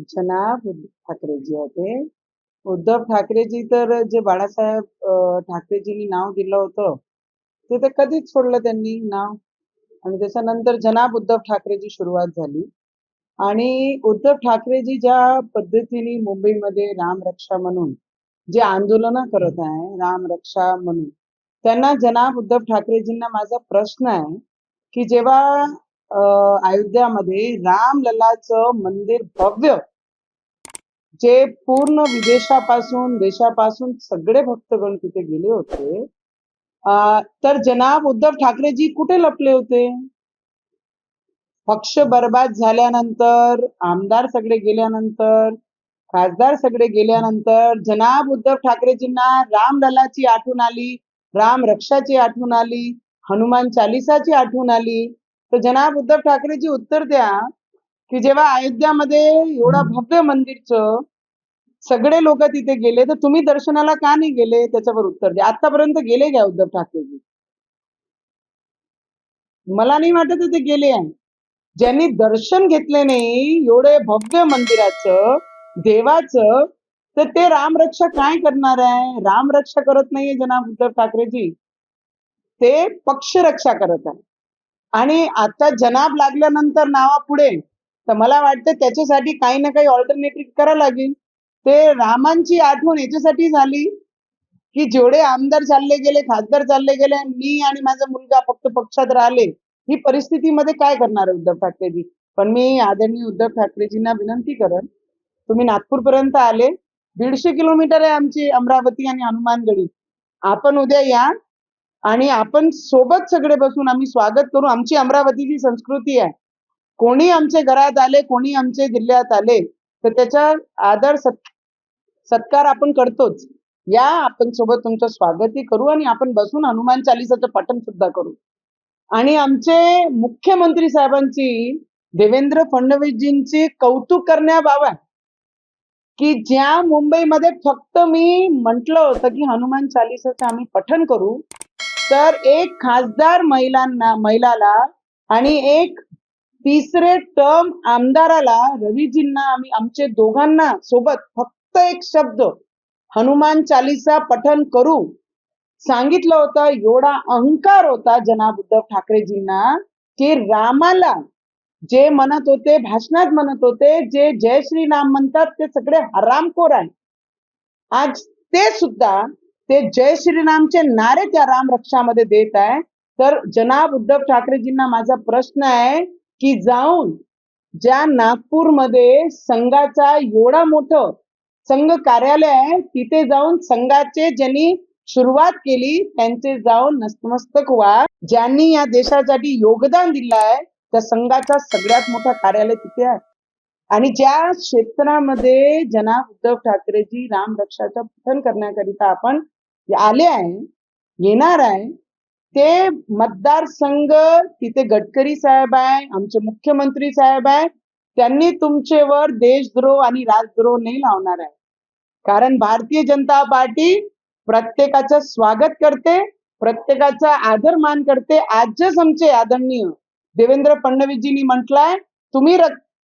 जनाब उद्धव ठाकरेजी होते. उद्धव ठाकरेजी तर जे बाळासाहेब ठाकरेजींनी नाव दिलं होतं ते तर कधीच सोडलं त्यांनी नाव. आणि त्याच्यानंतर जनाब उद्धव ठाकरेची सुरुवात झाली. आणि उद्धव ठाकरेजी ज्या पद्धतीने मुंबईमध्ये रामरक्षा म्हणून जे आंदोलन करत आहे रामरक्षा म्हणून, त्यांना जनाब उद्धव ठाकरेजींना माझा प्रश्न आहे की जेव्हा अयोध्यामध्ये रामलल्लाचं मंदिर भव्य, जे पूर्ण विदेशापासून देशापासून सगळे भक्तगण तिथे गेले होते, तर जनाब उद्धव ठाकरेजी कुठे लपले होते? पक्ष बर्बाद झाल्यानंतर, आमदार सगळे गेल्यानंतर, खासदार सगळे गेल्यानंतर जनाब उद्धव ठाकरेजींना रामलल्लाची आठवण आली, राम रक्षाची आठवण आली, हनुमान चालिसाची आठवण आली. तर जनाब उद्धव ठाकरेजी उत्तर द्या की जेव्हा अयोध्यामध्ये एवढा भव्य मंदिरचं सगळे लोक तिथे गेले, तर तुम्ही दर्शनाला का नाही गेले? त्याच्यावर उत्तर द्या. आतापर्यंत गेले का उद्धव ठाकरेजी? मला नाही वाटत ते गेले आहे. ज्यांनी दर्शन घेतले नाही एवढे भव्य मंदिराचं, देवाचं, तर ते रामरक्षा काय करणार आहे? रामरक्षा करत नाहीये जनाब उद्धव ठाकरेजी, ते पक्ष रक्षा करत आहे. आणि आता जनाब लागल्यानंतर नावापुढे तर मला वाटतं त्याच्यासाठी काही ना काही ऑल्टरनेटिव्ह करावं लागेल. ते रामांची आठवण याच्यासाठी झाली की जेवढे आमदार चालले गेले, खासदार चालले गेले, मी आणि माझा मुलगा फक्त पक्षात राहिले, ही परिस्थितीमध्ये काय करणार आहे उद्धव ठाकरेजी? पण मी आदरणीय उद्धव ठाकरेजींना विनंती करेन, तुम्ही नागपूरपर्यंत आले, 150 किलोमीटर आहे आमची अमरावती आणि हनुमानगडी. आपण उद्या या आणि आपण सोबत सगळे बसून आम्ही स्वागत करू. आमची अमरावतीची संस्कृती आहे, कोणी आमच्या घरात आले, कोणी आमच्या जिल्ह्यात आले, तर त्याचा आदर सत्कार आपण करतोच. या, आपण सोबत तुमचं स्वागतही करू आणि आपण बसून हनुमान चालिसाचं पठण सुद्धा करू. आणि आमचे मुख्यमंत्री साहेबांची, देवेंद्र फडणवीसजींची कौतुक करण्याबाबत की ज्या मुंबईमध्ये फक्त मी म्हटलं होतं की हनुमान चालिसाचं आम्ही पठण करू, तर एक खासदार महिलाला आणि एक तिसरे टर्म आमदाराला, रवीजींना, आम्ही आमचे दोघांना सोबत फक्त एक शब्द हनुमान चालिसा पठण करू सांगितलं होतं. एवढा अहंकार होता जनाब उद्धव ठाकरेजींना की रामाला जे म्हणत होते, भाषणात म्हणत होते, जे जय श्रीराम म्हणतात ते सगळे हरामखोर आहे. आज ते सुद्धा ते जय श्रीरामचे नारे त्या राम रक्षामध्ये देत आहे. तर जनाब उद्धव ठाकरेजींना माझा प्रश्न आहे की जाऊन ज्या नागपूरमध्ये संघाचा एवढा मोठं संघ कार्यालय आहे, तिथे जाऊन संघाचे ज्यांनी सुरुवात केली त्यांचे जाऊन नतमस्तक व्हा. ज्यांनी या देशासाठी योगदान दिलं आहे त्या संघाचा सगळ्यात मोठा कार्यालय तिथे आहे. आणि ज्या क्षेत्रामध्ये जनाब उद्धव ठाकरेजी राम रक्षाचं पठण करण्याकरिता आपण आले आहे, येणार आहे, ते मतदारसंघ तिथे गडकरी साहेब आहे, आमचे मुख्यमंत्री साहेब आहे, त्यांनी तुमच्यावर देशद्रोह आणि राजद्रोह नाही लावणार आहे. कारण भारतीय जनता पार्टी प्रत्येकाचं स्वागत करते, प्रत्येकाचा आदर मान करते. आजच आमचे आदरणीय देवेंद्र फडणवीसजींनी म्हटलंय, तुम्ही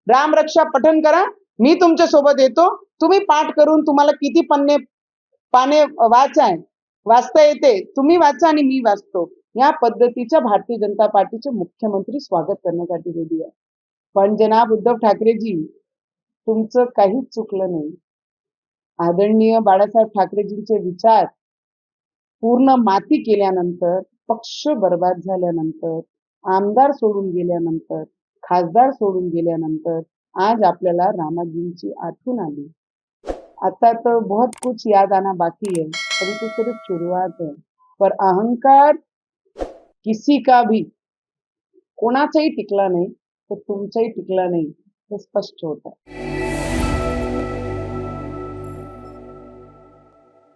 राम रक्षा पठण करा, मी तुमच्या सोबत येतो. तुम्ही पाठ करून तुम्हाला किती पाने वाचता येते, तुम्ही वाचा आणि मी वाचतो. या पद्धतीच्या भारतीय जनता पार्टीचे मुख्यमंत्री स्वागत करण्यासाठी रेडी आहे. पण जनाब उद्धव ठाकरेजी, तुमचं काहीच चुकलं नाही. आदरणीय बाळासाहेब ठाकरेजींचे विचार पूर्ण माती केल्यानंतर, पक्ष बर्बाद झाल्यानंतर, आमदार सोडून गेल्यानंतर, खासदार सोडून गेल्यानंतर आज आपल्याला रामाजींची आठवण आली. आता तो बहुत कुछ याद आना बाकी है, अभी तो सिर्फ शुरुआत है. पर अहंकार किसी का भी कोणाचाही टिकला नाही, तो तुमचाही टिकला नाही, हे स्पष्ट होत आहे.